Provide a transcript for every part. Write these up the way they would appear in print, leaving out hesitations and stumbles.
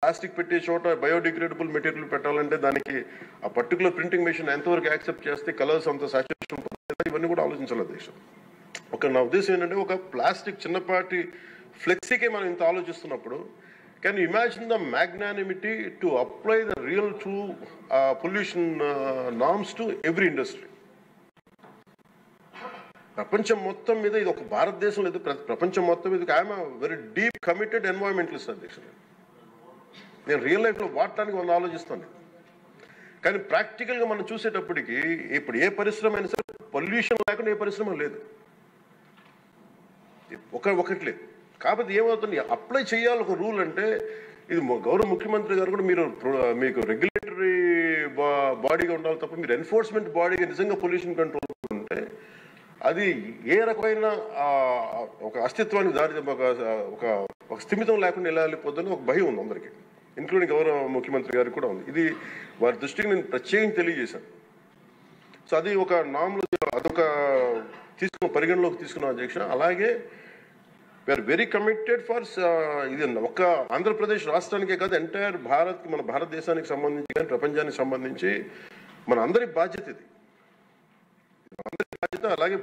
Plastic పెట్టే చోట biodegradable material పెట్టాలంటే దానికి ఆ పర్టికులర్ ప్రింటింగ్ మెషిన్ ఎంతవరకు యాక్సెప్ట్ చేస్తే కలర్స్ అంత సాచురేషన్ ఇవన్నీ కూడా ఆలోచించాలి దేశం. నా ఉద్దేశం ఏంటంటే ఒక ప్లాస్టిక్ చిన్నపాటి ఫ్లెక్సీకే మనం ఇంత ఆలోచిస్తున్నప్పుడు can you imagine the magnanimity to apply the real true pollution norms to every industry. ప్రపంచం మొత్తం మీద ఇది ఒక భారతదేశం లేదు, ప్రపంచం మొత్తం మీద I'm very deep committed environmentalist అధ్యక్షుడు. నేను రియల్ లైఫ్లో వాడటానికి మనం ఆలోచిస్తాను. కానీ ప్రాక్టికల్గా మనం చూసేటప్పటికి ఇప్పుడు ఏ పరిశ్రమ అయినా సరే పొల్యూషన్ లేకుండా ఏ పరిశ్రమ లేదు, ఒకటి లేదు. కాబట్టి ఏమవుతుంది, అప్లై చేయాలి ఒక రూల్ అంటే ఇది గౌరవ ముఖ్యమంత్రి గారు కూడా మీకు రెగ్యులేటరీ బాడీగా ఉండాలి తప్ప మీరు ఎన్ఫోర్స్మెంట్ బాడీగా నిజంగా పొల్యూషన్ కంట్రోల్ ఉంటే అది ఏ రకమైన ఒక అస్తిత్వానికి దారి ఒక స్థిమితం లేకుండా ఎలా వెళ్ళిపోతుందని ఒక భయం ఉంది అందరికీ, ఇంక్లూడింగ్ గౌరవ ముఖ్యమంత్రి గారికి కూడా ఉంది. ఇది వారి దృష్టికి నేను ప్రత్యేకంగా తెలియజేశాను. సో అది ఒక నామ్లో అదొక పరిగణలోకి తీసుకున్నాం అధ్యక్ష. అలాగే వీఆర్ వెరీ కమిటెడ్ ఫర్ ఇది ఒక్క ఆంధ్రప్రదేశ్ రాష్ట్రానికే కాదు, ఎంటైర్ మన భారతదేశానికి సంబంధించి కానీ ప్రపంచానికి సంబంధించి మన అందరి బాధ్యత ఇది, అందరి బాధ్యత. అలాగే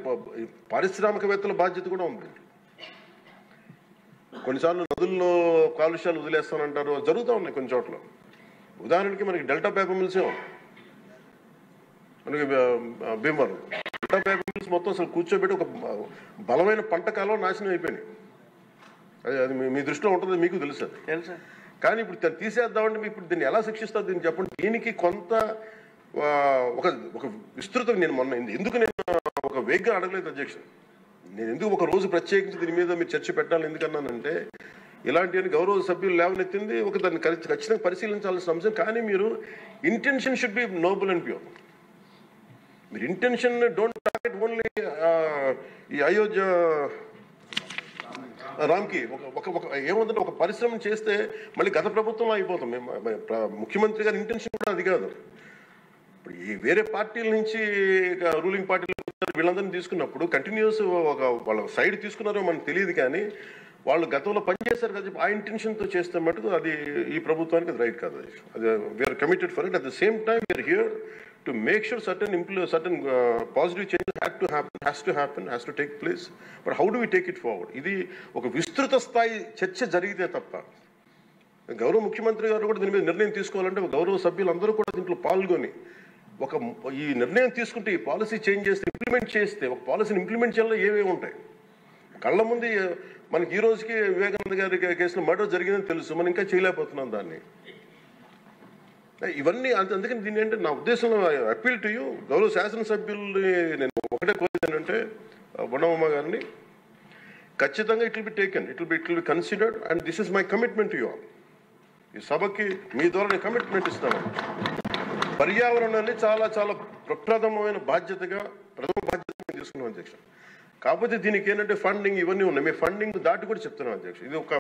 పారిశ్రామికవేత్తల బాధ్యత కూడా ఉంది. కొన్నిసార్లు నదుల్లో కాలుష్యాలు వదిలేస్తానంటారు, జరుగుతూ ఉన్నాయి కొన్ని చోట్ల. ఉదాహరణకి మనకి డెల్టా పేపర్ మిల్సే ఉంది, మనకి భీమవరం డెల్టా పేపర్ మిల్స్ మొత్తం అసలు కూర్చోబెట్టి ఒక బలమైన పంట కాలం నాశనం అయిపోయినాయి. అది మీ దృష్టిలో ఉంటుంది, మీకు తెలుసు. కానీ ఇప్పుడు దాన్ని తీసేద్దామంటే ఇప్పుడు దీన్ని ఎలా శిక్షిస్తారు దీన్ని చెప్పండి. దీనికి కొంత ఒక విస్తృతం నేను ఎందుకు నేను ఒక వేగ్గా అడగలేదు అధ్యక్ష. నేను ఎందుకు ఒక రోజు ప్రత్యేకించి దీని మీద మీరు చర్చ పెట్టాలి ఎందుకన్నానంటే ఇలాంటివన్నీ గౌరవ సభ్యులు లేవనెత్తింది ఒక దాన్ని ఖచ్చితంగా పరిశీలించాల్సిన అంశం. కానీ మీరు intention should be Nobel and pure. మీరు ఇంటెన్షన్ డోంట్ టార్గెట్ ఓన్లీ ఈ అయోధ్య రామ్కి ఏముందంటే ఒక పరిశ్రమ చేస్తే మళ్ళీ గత ప్రభుత్వంలో అయిపోతాం. ముఖ్యమంత్రి గారి ఇంటెన్షన్ కూడా అది కాదు. ఇప్పుడు ఈ వేరే పార్టీల నుంచి రూలింగ్ పార్టీలు వీళ్ళందరినీ తీసుకున్నప్పుడు కంటిన్యూస్ వాళ్ళ సైడ్ తీసుకున్నారో మనకు తెలియదు, కానీ వాళ్ళు గతంలో పనిచేశారు కదా ఆ ఇంటెన్షన్తో చేస్తే మటుకు అది ఈ ప్రభుత్వానికి అది రైట్ కాదు. అది we are committed for it. At the same time we are here to make sure certain positive changes has to take place. But how do we take it forward? ఇది ఒక విస్తృత స్థాయి చర్చ జరిగితే తప్ప గౌరవ ముఖ్యమంత్రి గారు కూడా దీని మీద నిర్ణయం తీసుకోవాలంటే గౌరవ సభ్యులందరూ కూడా దీంట్లో పాల్గొని ఈ నిర్ణయం తీసుకుంటే ఈ పాలసీ చేంజ్ చేస్తే ఇంప్లిమెంట్ చేస్తే ఒక పాలసీని ఇంప్లిమెంట్ చేయాలో ఏమేమి ఉంటాయి కళ్ళ ముందు. మనకి ఈ రోజుకి వివేకానంద గారి కేసులో మర్డర్ జరిగిందని తెలుసు, మనం ఇంకా చేయలేకపోతున్నాం దాన్ని. ఇవన్నీ అందుకని దీన్ని ఏంటంటే నా ఉద్దేశంలో అపీల్ టు యూ గౌరవ శాసనసభ్యుల్ని నేను ఒకటే కోరేది ఏంటంటే బొండమ్మ గారిని ఖచ్చితంగా it will be taken, it will be considered and this is my commitment to you all. ఈ సభకి మీ ద్వారా నేను కమిట్మెంట్ ఇస్తాను. పర్యావరణాన్ని చాలా చాలా ప్రప్రథమమైన ప్రథమ బాధ్యతగా తీసుకున్నాం అధ్యక్ష. కాకపోతే దీనికి ఏంటంటే ఫండింగ్ ఇవన్నీ ఉన్నాయి. మీ ఫండింగ్ దాటి కూడా చెప్తున్నాం అధ్యక్ష. ఇది ఒక